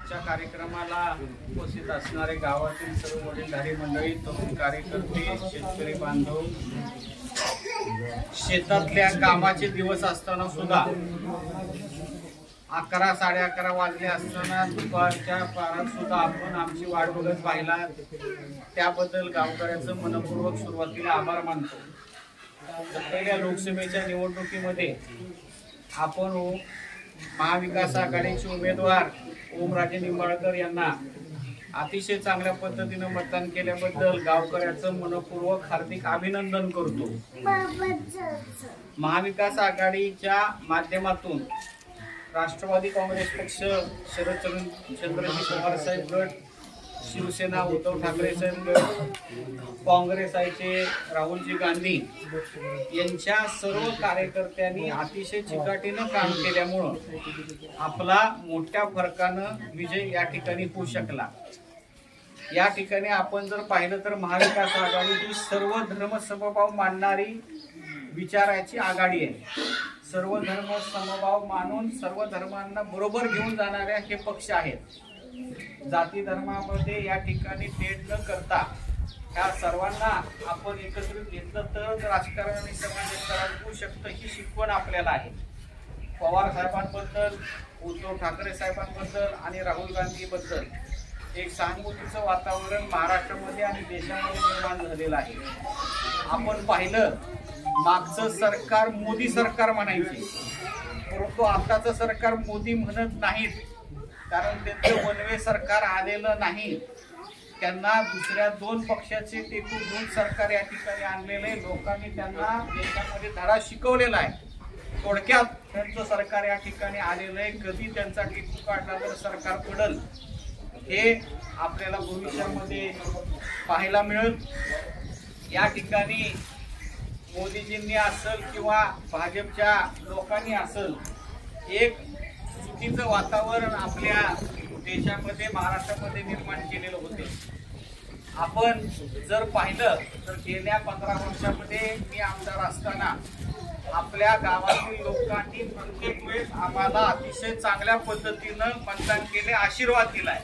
च्या कार्यक्रमाला उपस्थित असणारे गावातील सर्व वडीलधारी मंडळी, तरुण कार्यकर्ते, शेतकरी बांधव, शेतातल्या कामाचे दिवस असताना सुद्धा 11 साडे11 वाजले असताना दुपारच्या पारात सुद्धा आपण आमची वाट बघत पाहिला, त्याबद्दल गावकऱ्यांचं मनपूर्वक सुरुवातीला आभार मानतो। पहिल्या लोकसभेच्या निवडणुकीमध्ये आपण महाविकास आघाडीचे उमेदवार ओमराजे निंबाळकर यांना अतिशय चांगल्या पद्धतीने मतदान केल्याबद्दल गावकऱ्यांचं मनपूर्वक हार्दिक अभिनंदन करतो। महाविकास आघाडीच्या माध्यमातून राष्ट्रवादी काँग्रेस पक्ष, शरदचंद्रजी पवार साहेब गट, शिवसेना उद्धव ठाकरे साहेब गट, काँग्रेस आयचे राहुलजी गांधी यांच्या सर्व कार्यकर्त्यांनी अतिशय चिकाटीनं काम केल्यामुळे आपला मोठ्या फरकानं विजय या ठिकाणी होऊ शकला। या ठिकाणी आपण जर पाहिलं तर महाविकास आघाडी ही सर्व धर्म समभाव मानणारी विचाराची आघाडी आहे। सर्व धर्म समभाव मानून सर्व धर्मांना बरोबर घेऊन जाणाऱ्या हे पक्ष आहेत। जाती धर्मामध्ये या ठिकाणी तेढ न करता ह्या सर्वांना आपण एकत्रित घेतलं तर राजकारण आणि समाज एकत्र होऊ शकतं, ही शिकवण आपल्याला आहे। पवार साहेबांबद्दल, उद्धव ठाकरे साहेबांबद्दल आणि राहुल गांधी बद्दल एक सहानुभूतीचं वातावरण महाराष्ट्रामध्ये आणि देशामध्ये निर्माण झालेलं आहे। आपण पाहिलं मागचं सरकार मोदी सरकार म्हणायचे, परंतु आताचं सरकार मोदी म्हणत नाहीत, कारण त्यांचं वनवे सरकार आलेलं नाही। त्यांना दुसऱ्या 2 पक्षाचे टेकून 2 सरकार या ठिकाणी आणलेले, लोकांनी त्यांना देशामध्ये धडा शिकवलेला आहे। थोडक्यात त्यांचं सरकार या ठिकाणी आलेलं आहे। कधी त्यांचा टेकू काढला तर सरकार पडल हे आपल्याला भविष्यामध्ये पाहायला मिळेल। या ठिकाणी मोदीजींनी असेल किंवा भाजपच्या लोकांनी असेल, एक चुकीचं वातावरण आपल्या देशामध्ये, महाराष्ट्रामध्ये निर्माण केलेलं होते। आपण जर पाहिलं तर गेल्या 15 वर्षामध्ये मी आमदार असताना आपल्या गावातील लोकांनी प्रत्येक वेळेस आम्हाला अतिशय चांगल्या पद्धतीनं मतदान केले, आशीर्वाद दिलाय।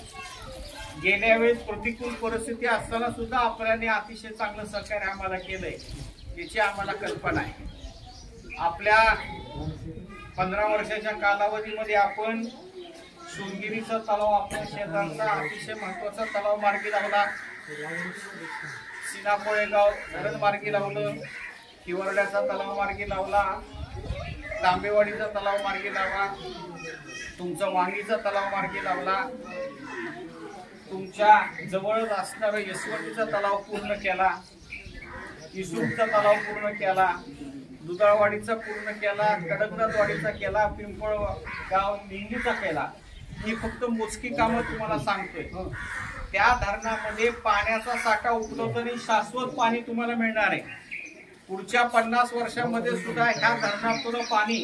गेल्या वेळेस प्रतिकूल परिस्थिती असताना सुद्धा आपल्याने अतिशय चांगलं सहकार्य आम्हाला केलंय, याची आम्हाला कल्पना आहे। आपल्या 15 वर्षाच्या कालावधीमध्ये आपण सोनगिरीचा तलाव, आपल्या शेतांचा अतिशय महत्वाचा तलाव मार्गी लावला, सीनापोळेगाव धरण मार्गी लावलं, हिवरड्याचा तलाव मार्गी लावला, तांबेवाडीचा तलाव मार्गी लावला, तुमचा वांगीचा तलाव मार्गी लावला, तुमच्या जवळच असणारा यशवंतीचा तलाव पूर्ण केला, इसुकचा तलाव पूर्ण केला, दुधाळवाडीचा पूर्ण केला, कडकनाथवाडीचा केला, पिंपळगाव लिंगीचा केला। ही फक्त मोजकी कामं तुम्हाला सांगतोय। त्या धरणामध्ये पाण्याचा साठा उपलब्ध नाही, शाश्वत पाणी तुम्हाला मिळणार आहे। पुढच्या 50 वर्षांमध्ये सुद्धा ह्या धरणातून पाणी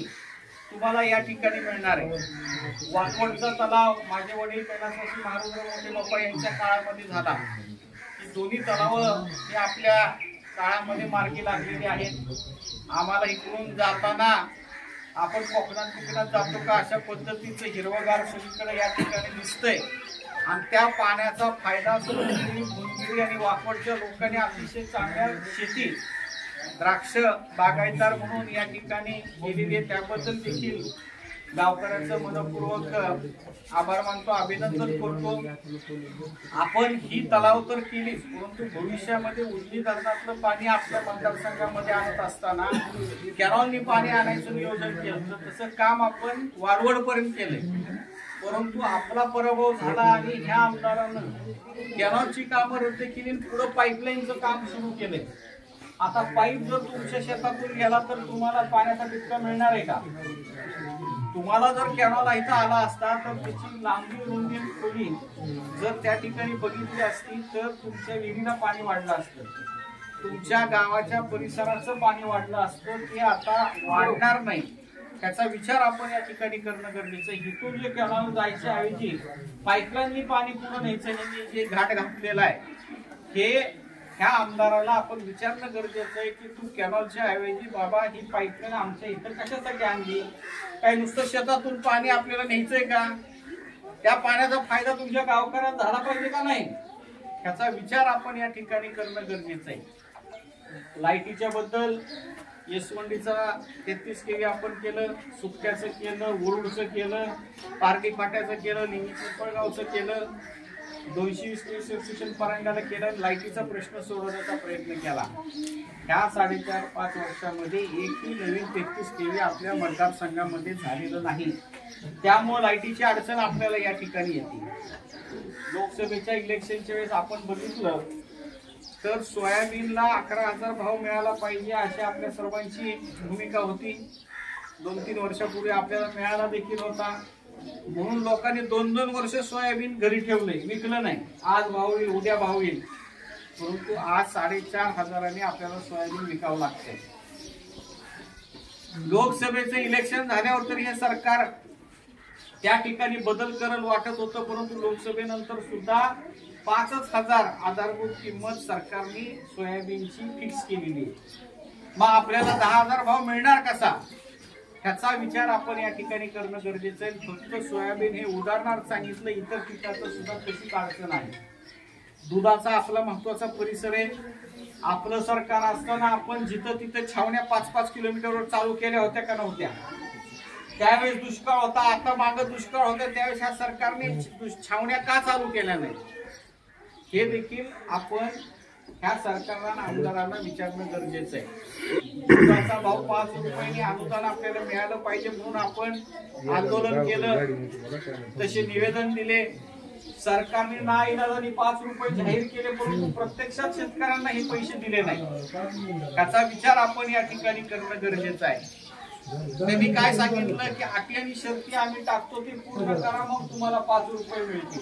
तुम्हाला या ठिकाणी मिळणार आहे। वाकवडचा तलाव माझे वडील कैलासवासी महारुद्र मोठे बाप्पा यांच्या काळामध्ये झाला। ही दोन्ही तलाव हे आपल्या काळामध्ये मार्गी लागलेली आहेत। आम्हाला इकडून जाताना आपण कोकणात जातो का अशा पद्धतीचं हिरवगार सगळीकडे या ठिकाणी दिसतंय, आणि त्या पाण्याचा फायदा सोनगिरी आणि वाकवडच्या लोकांनी अतिशय चांगल्या शेती, द्राक्ष बागायतदार म्हणून या ठिकाणी केलेली आहे। त्याबद्दल देखील गावकऱ्यांचं मनपूर्वक आभार मानतो, अभिनंदन करतो। आपण ही तलाव तर केलीच, परंतु भविष्यामध्ये उजनी धरणातलं पाणी आपल्या मतदारसंघामध्ये आणत असताना कॅनॉलनी पाणी आणायचं नियोजन केलं, तसं काम आपण वारवड पर्यंत केलंय। परंतु आपला पराभव झाला आणि ह्या आमदारानं कॅनॉलची कामं रद्द केली, पुढे पाईपलाईनचं काम सुरू केलंय। आता पाईप जर तुमच्या शेतातून गेला तर तुम्हाला पाण्याचा टिपका मिळणार आहे का? तुम्हाला जर कॅनॉल इथं आला असता तर त्याची लांबी, रुंदी, खोली जर त्या ठिकाणी बघितली असती तर तुमच्या विहिरीला पाणी वाढलं असतं, तुमच्या गावाच्या परिसराचं पाणी वाढलं असतं। ते आता वाढणार नाही, त्याचा विचार आपण या ठिकाणी करणं गरजेचं आहे। इथून जे कॅनॉल जायच्या ऐवजी पाईपलाईननी पाणी पुढे न्यायचं नाही, जे घाट घातलेला आहे हे ह्या आमदाराला आपण विचारणं गरजेचं आहे की तू कॅनॉलच्या ऐवजी बाबा ही पाईपलाईन आमच्या इथं कशासाठी आणली? काय नुसतं शेतातून पाणी आपल्याला न्यायचंय का? त्या पाण्याचा फायदा तुमच्या गावकऱ्यांना झाला पाहिजे का नाही, ह्याचा विचार आपण या ठिकाणी करणं गरजेचं आहे. लाईटीच्या बद्दल येसवंडीचा 33 केवी आपण केलं, सुक्याचं केलं, उरुडचं केलं, पारडी फाट्याचं केलं, लिंगी पिंपळगावचं केलं, 220 केवी सबस्टेशन परांड्याला केलं, लाईटीचा प्रश्न सोडवण्याचा प्रयत्न केला. ह्या 4.5-5 वर्षामध्ये एकही नवीन 33 केवी आपल्या मतदारसंघामध्ये झालेलं नाही. त्यामुळे लाईटीची अडचण आपल्याला या ठिकाणी येते. लोकसभेच्या इलेक्शनच्या वेळेस आपण बघितलं तर सोयाबीनला 11,000 भाव मिळाला पाहिजे अशी आपल्या सर्वांची भूमिका होती. 2-3 वर्षापूर्वी आपल्याला मिळाला देखील होता. म्हणून लोकांनी 2-2 वर्ष सोयाबीन घरी ठेवले, विकलं नाही. आज भाव येईल, उद्या भाव येईल, परंतु आज 4,500 आपल्याला सोयाबीन विकावं लागतंय. लोकसभेचं इलेक्शन झाल्यावर तर हे सरकार त्या ठिकाणी बदल करेल वाटत होतं, परंतु लोकसभेनंतर सुद्धा 5,000 आधारभूत किंमत सरकारने सोयाबीनची फिक्स केलेली आहे. मग आपल्याला 10,000 भाव मिळणार कसा, ह्याचा विचार आपण या ठिकाणी करणं गरजेचं आहे. फक्त सोयाबीन हे उदाहरणार्थ सांगितलं, इतर पिकाचं सुद्धा तशीच अडचण आहे. दुधाचा आपला महत्वाचा परिसर आहे. आपलं सरकार असताना आपण जिथं तिथं छावण्या 5-5 किलोमीटरवर चालू केल्या होत्या का नव्हत्या? त्यावेळेस दुष्काळ होता, आता मागं दुष्काळ होता, त्यावेळेस ह्या सरकारने छावण्या का चालू केल्या नाही, हे देखील आपण ह्या सरकारला आमदारांना विचारणं गरजेचं आहे. दुधाचा भाव 5 रुपयांनी अनुदान आपल्याला मिळालं पाहिजे म्हणून आपण आंदोलन केलं, तसे निवेदन दिले. सरकारने नाईलाजाने 5 रुपये जाहीर केले, परंतु प्रत्यक्षात शेतकऱ्यांना हे पैसे दिले नाही. त्याचा विचार आपण या ठिकाणी करणं गरजेचं आहे. त्यांनी काय सांगितलं की अटी आणि शर्ती आम्ही टाकतो, ते पूर्ण करा, मग तुम्हाला 5 रुपये मिळतील.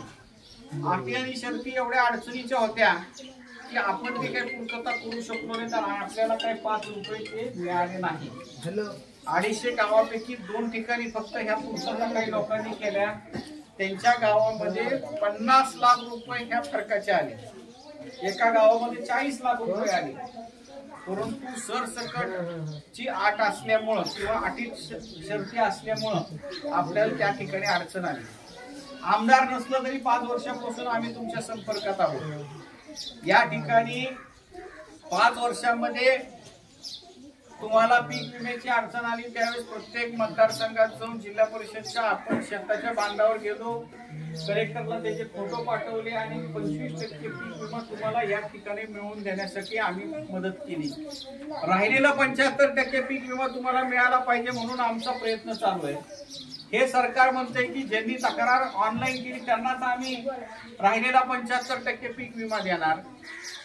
अटी आणि शर्ती एवढ्या अडचणीच्या होत्या की आपण ते काही पूर्तता करू शकलो नाही, तर आपल्याला काही 5 रुपये ते मिळाले नाही. 250 गावापैकी 2 ठिकाणी फक्त ह्या पूर्तता काही लोकांनी केल्या. त्यांच्या गावामध्ये 50 लाख रुपये ह्या फरकाचे आले. एका गावामध्ये 40 लाख रुपये आले. परंतु सरसकटची अट असल्यामुळं किंवा अटी शर्ती असल्यामुळं आपल्याला त्या ठिकाणी अडचण आली. आमदार नसलं तरी 5 वर्षापासून आम्ही तुमच्या संपर्कात आहोत. या ठिकाणी 5 वर्षांमध्ये तुम्हाला पीक विम्याची अडचण आली, त्यावेळेस प्रत्येक मतदारसंघात जाऊन जिल्हा परिषदच्या आपण शेताच्या बांधावर गेलो, कलेक्टरला त्याचे फोटो पाठवले आणि 25% पीक विमा तुम्हाला या ठिकाणी मिळवून देण्यासाठी आम्ही मदत केली. राहिलेला 75% पीक विमा तुम्हाला मिळाला पाहिजे म्हणून आमचा प्रयत्न चालू आहे. हे सरकार म्हणतंय की ज्यांनी तक्रार ऑनलाईन केली त्यांनाच आम्ही राहिलेला 75% पीक विमा देणार,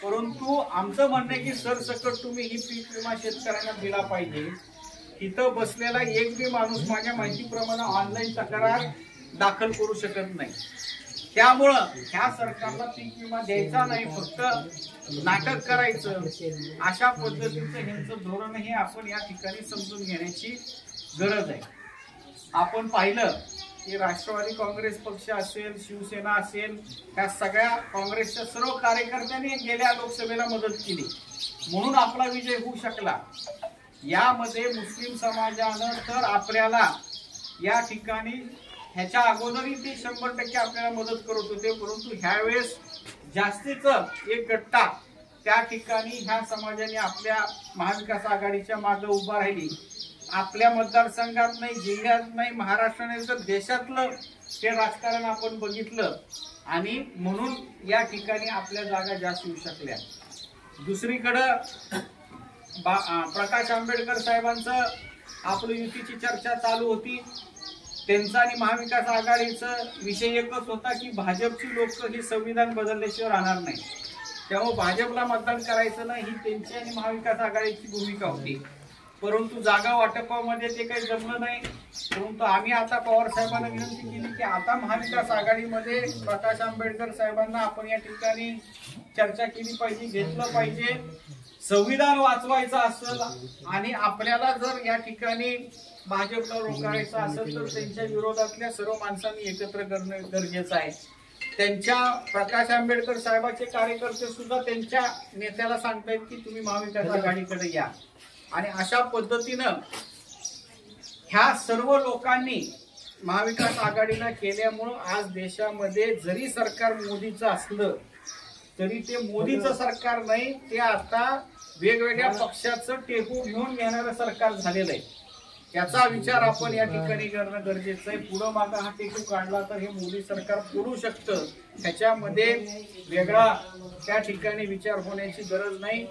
परंतु आमचं म्हणणं आहे की सरसकट तुम्ही ही पीक विमा शेतकऱ्यांना दिला पाहिजे. इथं बसलेला एक बी माणूस माझ्या माहितीप्रमाणे ऑनलाईन तक्रार दाखल करू शकत नाही. त्यामुळं ह्या सरकारला पीक विमा द्यायचा नाही, फक्त नाटक करायचं, अशा पद्धतीचं ह्यांचं धोरण हे आपण या ठिकाणी समजून घेण्याची गरज आहे. आपण पाहिलं की राष्ट्रवादी काँग्रेस पक्ष असेल, शिवसेना असेल, ह्या सगळ्या काँग्रेसच्या सर्व कार्यकर्त्यांनी गेल्या लोकसभेला मदत केली म्हणून आपला विजय होऊ शकला. यामध्ये मुस्लिम समाजानं तर आपल्याला या ठिकाणी ह्याच्या अगोदरही ते 100% आपल्याला मदत करत होते, परंतु ह्यावेळेस जास्तीच एक गट्टा त्या ठिकाणी ह्या समाजाने आपल्या महाविकास आघाडीच्या मागे उभा राहिली. आपल्या मतदारसंघात नाही, जिल्ह्यात नाही, महाराष्ट्राने तर देशातलं ते राजकारण आपण बघितलं आणि म्हणून या ठिकाणी आपल्या जागा जास्त येऊ शकल्या. दुसरीकडं प्रकाश आंबेडकर साहेबांचं आपलं युतीची चर्चा चालू होती. त्यांचा आणि महाविकास आघाडीचा विषय एकच होता की भाजपची लोक ही संविधान बदलल्याशिवाय राहणार नाही, त्यामुळे भाजपला मतदान करायचं नाही, ही त्यांची आणि महाविकास आघाडीची भूमिका होती. परंतु जागा वाटपामध्ये ते काही जमलं नाही. परंतु आम्ही आता पवार साहेबांना विनंती केली की आता महाविकास आघाडीमध्ये प्रकाश आंबेडकर साहेबांना आपण या ठिकाणी चर्चा केली पाहिजे, घेतलं पाहिजे. संविधान वाचवायचं असेल आणि आपल्याला जर या ठिकाणी भाजपला रोखायचं असेल तर त्यांच्या विरोधातल्या सर्व माणसांनी एकत्र करणं गरजेचं आहे. त्यांच्या प्रकाश आंबेडकर साहेबांचे कार्यकर्ते सुद्धा त्यांच्या नेत्याला सांगतायत की तुम्ही महाविकास आघाडीकडे या आणि अशा पद्धतीनं ह्या सर्व लोकांनी महाविकास आघाडीला केल्यामुळं आज देशामध्ये जरी सरकार मोदीचं असलं तरी ते मोदीचं सरकार नाही, ते आता वेगवेगळ्या पक्षाचं टेकू घेऊन येणारं सरकार झालेलं आहे. त्याचा विचार आपण या ठिकाणी करणं गरजेचं आहे. पुढं मागं हा टेकू काढला तर हे मोदी सरकार पडू शकतं, त्याच्यामध्ये वेगळा त्या ठिकाणी विचार होण्याची गरज नाही.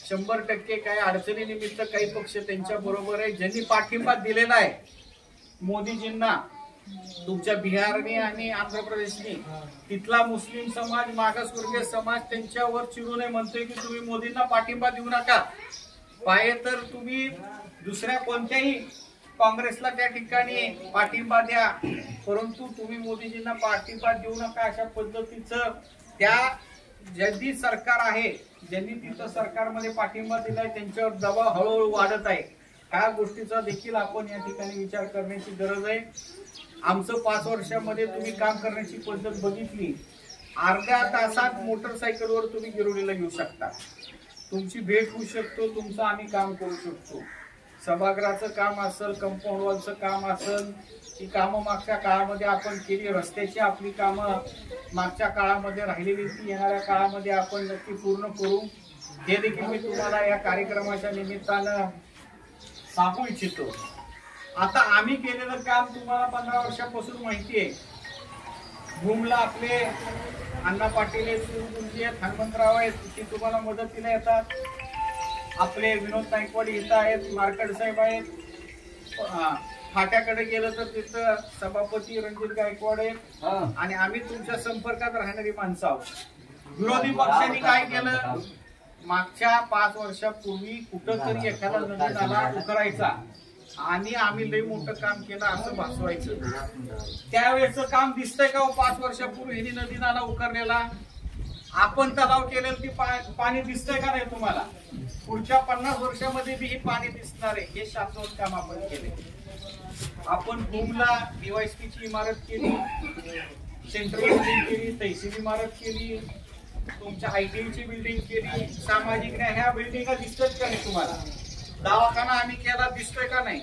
100% काही अडचणीनिमित्त काही पक्ष त्यांच्या बरोबर आहे. ज्यांनी पाठिंबा दिलेला आहे मोदीजींना, तुमच्या बिहारने आणि आंध्र प्रदेशने, तिथला मुस्लिम समाज, मागासवर्गीय समाज त्यांच्यावर चिडून म्हणतोय की तुम्ही मोदींना पाठिंबा देऊ नका. पाहिजे तर तुम्ही दुसऱ्या कोणत्याही काँग्रेसला त्या ठिकाणी पाठिंबा द्या, परंतु तुम्ही मोदीजींना पाठिंबा देऊ नका. अशा पद्धतीचं त्या ज्यांनी सरकार आहे, ज्यांनी तिथं सरकारमध्ये पाठिंबा दिलाय त्यांच्यावर दबाव हळूहळू वाढत आहे. ह्या गोष्टीचा देखील आपण या ठिकाणी विचार करण्याची गरज आहे. आमचं 5 वर्षामध्ये तुम्ही काम करण्याची पद्धत बघितली. अर्ध्या तासात मोटरसायकलवर तुम्ही गिरोडीला येऊ शकता, तुमची भेट होऊ शकतो, तुमचं आम्ही काम करू शकतो. सभागृहाचं काम असेल, कंपाऊंड वॉलचं काम असेल, ही कामं मागच्या काळामध्ये आपण केली. रस्त्याची आपली कामं मागच्या काळामध्ये राहिलेली ती येणाऱ्या काळामध्ये आपण नक्की पूर्ण करू, हे देखील मी तुम्हाला या कार्यक्रमाच्या निमित्तानं सांगू इच्छितो. आता आम्ही केलेलं काम तुम्हाला 15 वर्षापासून माहिती आहे. भूमला आपले अण्णा पाटील आहेत, सुरगुंजी आहेत, हनुमंतराव आहेत, ती तुम्हाला मदतीला येतात. आपले विनोद नाईकवाडी इथं आहेत, मार्कड साहेब आहेत. फाट्याकडे गेलं तर तिथं सभापती रणजित गायकवाड आहेत आणि आम्ही तुमच्या संपर्कात राहणारी माणसं आहोत. विरोधी पक्षांनी काय केलं, मागच्या 5 वर्षापूर्वी कुठंतरी एखादा नदी नाला उकरायचा आणि आम्ही लई मोठं काम केलं असं भासवायचं. त्यावेळेचं काम दिसतंय का? 5 वर्षापूर्वी ह्यांनी नदी नाला उकरलेला, आपण तलाव केलेलं ती पाणी दिसतंय का नाही तुम्हाला? पुढच्या 50 वर्षामध्ये बी हे पाणी दिसणार आहे. हे शाश्वत काम आपण केले. आपण भूमला DYSP इमारत केली, सेंट्रल बिल्डिंग केली, तहसील इमारत केली, तुमच्या ITची बिल्डिंग केली, सामाजिक न्याय ह्या बिल्डिंगा दिसतात का नाही तुम्हाला? दवाखाना आम्ही केला, दिसतोय का नाही?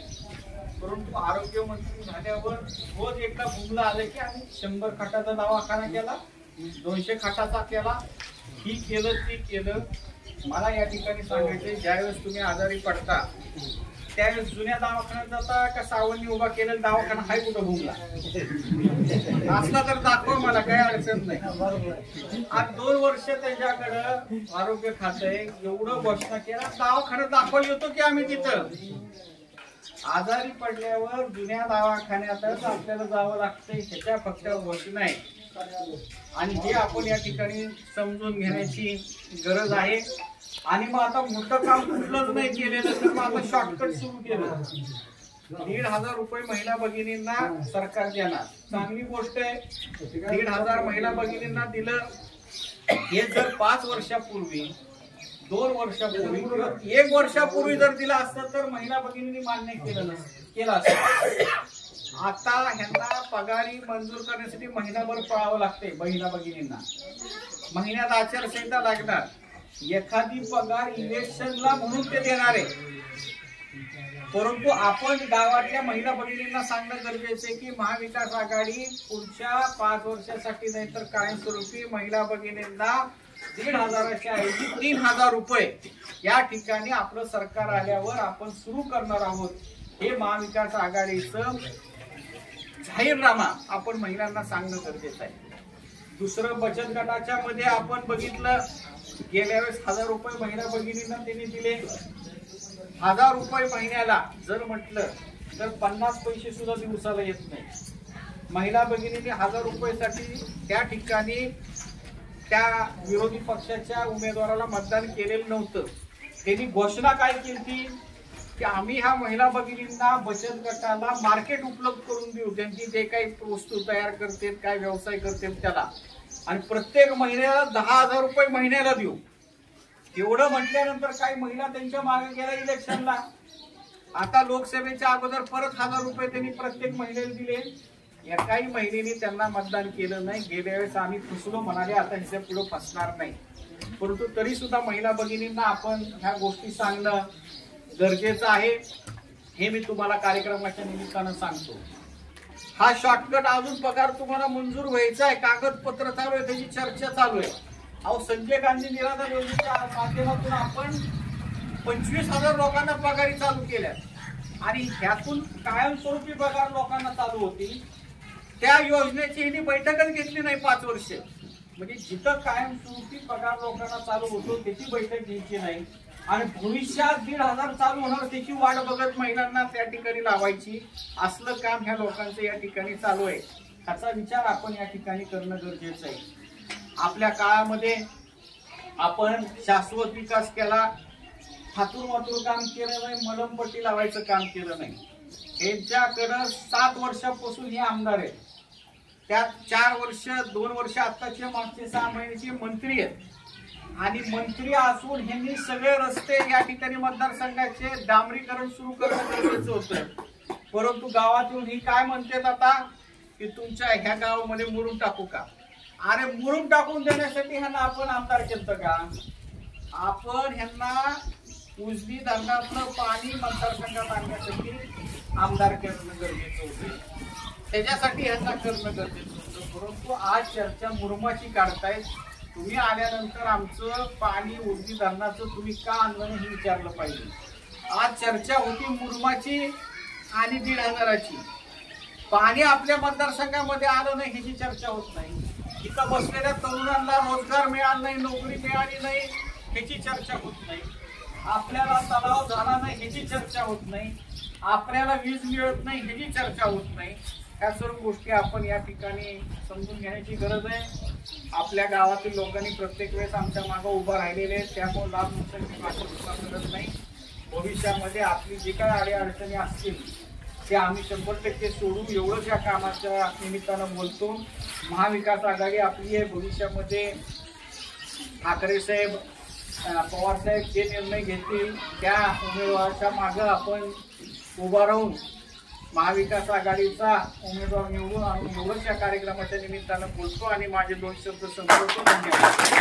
परंतु आरोग्य मंत्री झाल्यावर रोज एकदा भूमला आलं की आम्ही 100 खाटाचा दवाखाना केला, 200 खाटाचा केला, ही केलं ते केलं. मला या ठिकाणी सांगायचंय, ज्यावेळेस तुम्ही आजारी पडता त्यावेळेस जुन्या दवाखान्यात जाता का सावंतनी उभा केलेला दवाखाना हाय कुठं भूमला? असला तर दाखवा मला, काही अडचण नाही. आज 2 वर्ष त्याच्याकडं आरोग्य खातं एवढं घोषणा केला, दवाखाना दाखवली होतो की आम्ही तिथं. आजारी पडल्यावर जुन्या दवाखान्यातच आपल्याला जावं लागतंय, ह्याच्या फक्त घोषणा आहे. आणि हे आपण या ठिकाणी समजून घेण्याची गरज आहे. आणि मग आता मोठं काम कुठलंच नाही केलेलं तर मग आता शॉर्टकट सुरू केलं. 1,500 रुपये महिला भगिनींना सरकार देणार, चांगली गोष्ट आहे. 1,500 महिला भगिनींना दिलं. हे जर 5 वर्षापूर्वी, 2 वर्षापूर्वी किंवा 1 वर्षापूर्वी जर दिलं असतं तर महिला भगिनींनी मान्य केलं असतं. आता ह्यांना पगारी मंजूर करण्यासाठी महिनाभर पळावं लागते. महिला भगिनींना महिन्यात आचारसंहिता लागणार. एखादी पगार इलेक्शनला म्हणून ते देणार आहे, परंतु आपण गावातल्या महिला भगिनींना सांगणं गरजेचं आहे की महाविकास आघाडी पुढच्या 5 वर्षासाठी नाही तर कायमस्वरूपी महिला भगिनींना 1,500च्या ऐवजी 3,000 रुपये या ठिकाणी आपलं सरकार आल्यावर आपण सुरू करणार आहोत. हे महाविकास आघाडीचं जाहीरनामा आपण महिलांना सांगणं गरजेचं आहे. दुसरं, बचत गटाच्या मध्ये आपण बघितलं, गेल्या वेळेस 1,000 रुपये महिला भगिनींना त्यांनी दिले. 1,000 रुपये महिन्याला जर म्हटलं तर 50 पैसे सुद्धा दिवसाला येत नाही. महिला भगिनींनी 1,000 रुपयासाठी त्या ठिकाणी त्या विरोधी पक्षाच्या उमेदवाराला मतदान केलेलं नव्हतं. त्यांनी घोषणा काय केली की आम्ही ह्या महिला भगिनींना बचत गटाला मार्केट उपलब्ध करून देऊ, त्यांची जे काही वस्तू तयार करते, काय व्यवसाय करते त्याला, आणि प्रत्येक महिन्याला 10,000 रुपये महिन्याला देऊ. एवढं म्हटल्यानंतर काही महिला त्यांच्या मागे गेल्या इलेक्शनला. आता लोकसभेच्या अगोदर परत 1,000 रुपये त्यांनी प्रत्येक महिलेला दिले. एकाही महिलेने त्यांना मतदान केलं नाही. गेल्या वेळेस आम्ही फसलो म्हणाले, आता ह्याच्या पुढे फसणार नाही. परंतु तरी सुद्धा महिला भगिनींना आपण ह्या गोष्टी सांगणं गरजेचं आहे. हे मी तुम्हाला कार्यक्रमाच्या निमित्तानं सांगतो. हा शॉर्टकट अजून पगार तुम्हाला मंजूर व्हायचा आहे, कागदपत्र चालू आहे, त्याची चर्चा चालू आहे. अहो संजय गांधी निराधार योजनेच्या माध्यमातून आपण 25,000 लोकांना पगारी चालू केल्या आणि ह्यातून कायमस्वरूपी पगार लोकांना चालू होती. त्या योजनेची हिने बैठकच घेतली नाही 5 वर्ष. म्हणजे जिथं कायमस्वरूपी पगार लोकांना चालू होतो त्याची बैठक घ्यायची नाही आणि भविष्यात 1,500 चालू होणार त्याची वाट बघत महिलांना त्या ठिकाणी लावायची, असलं काम ह्या लोकांचं या ठिकाणी चालू आहे. त्याचा विचार आपण या ठिकाणी करणं गरजेचं आहे. आपल्या काळामध्ये आपण शाश्वत विकास केला, हातूर काम केलं नाही, मलमपट्टी लावायचं काम केलं नाही. यांच्याकडं 7 वर्षापासून हे आमदार आहेत, त्यात 4 वर्ष 2 वर्ष आत्ताचे मागचे 6 महिन्याचे मंत्री आहेत आणि मंत्री असून ह्यांनी सगळे रस्ते या ठिकाणी मतदारसंघाचे डांबरीकरण सुरू करणं गरजेचं होतं. परंतु गावातून ही काय म्हणतात आता की तुमच्या ह्या गावामध्ये मुरुम टाकू का? अरे मुरुम टाकून देण्यासाठी ह्यांना आपण आमदार केलं का? आपण ह्यांना उजनी धरणातलं पाणी मतदारसंघात आणण्यासाठी आमदार करणं गरजेचं होतं, त्याच्यासाठी ह्यांना करणं गरजेचं होतं. परंतु आज चर्चा मुरुमाची काढतायत. तुम्ही आल्यानंतर आमचं पाणी उजनी धरणाचं तुम्ही का आणलं हे विचारलं पाहिजे. आज चर्चा होती मुरुमाची आणि 1,500ची. पाणी आपल्या मतदारसंघामध्ये आलं नाही ह्याची चर्चा होत नाही. इथं बसलेल्या तरुणांना रोजगार मिळाला नाही, नोकरी मिळाली नाही ह्याची चर्चा होत नाही. आपल्याला तलाव झाला नाही ह्याची चर्चा होत नाही. आपल्याला वीज मिळत नाही ह्याची चर्चा होत नाही. ह्या सर्व गोष्टी आपण या ठिकाणी समजून घेण्याची गरज आहे. आपल्या गावातील लोकांनी प्रत्येक वेळेस आमच्या मागे उभा राहिलेले आहेत, त्यामुळे लाभ नुकसान करत नाही. भविष्यामध्ये आपली जे काही अडीअडचणी असतील ते आम्ही 100% सोडू, एवढंच या कामाच्या निमित्तानं बोलतो. महाविकास आघाडी आपली आहे. भविष्यामध्ये ठाकरे साहेब, पवार साहेब जे निर्णय घेतील त्या उमेदवाराच्या मागे आपण उभा राहून महाविकास आघाडीचा उमेदवार निवडून आणून एवढंच या कार्यक्रमाच्या निमित्तानं बोलतो आणि माझे 2 शब्द संपवतो. धन्यवाद.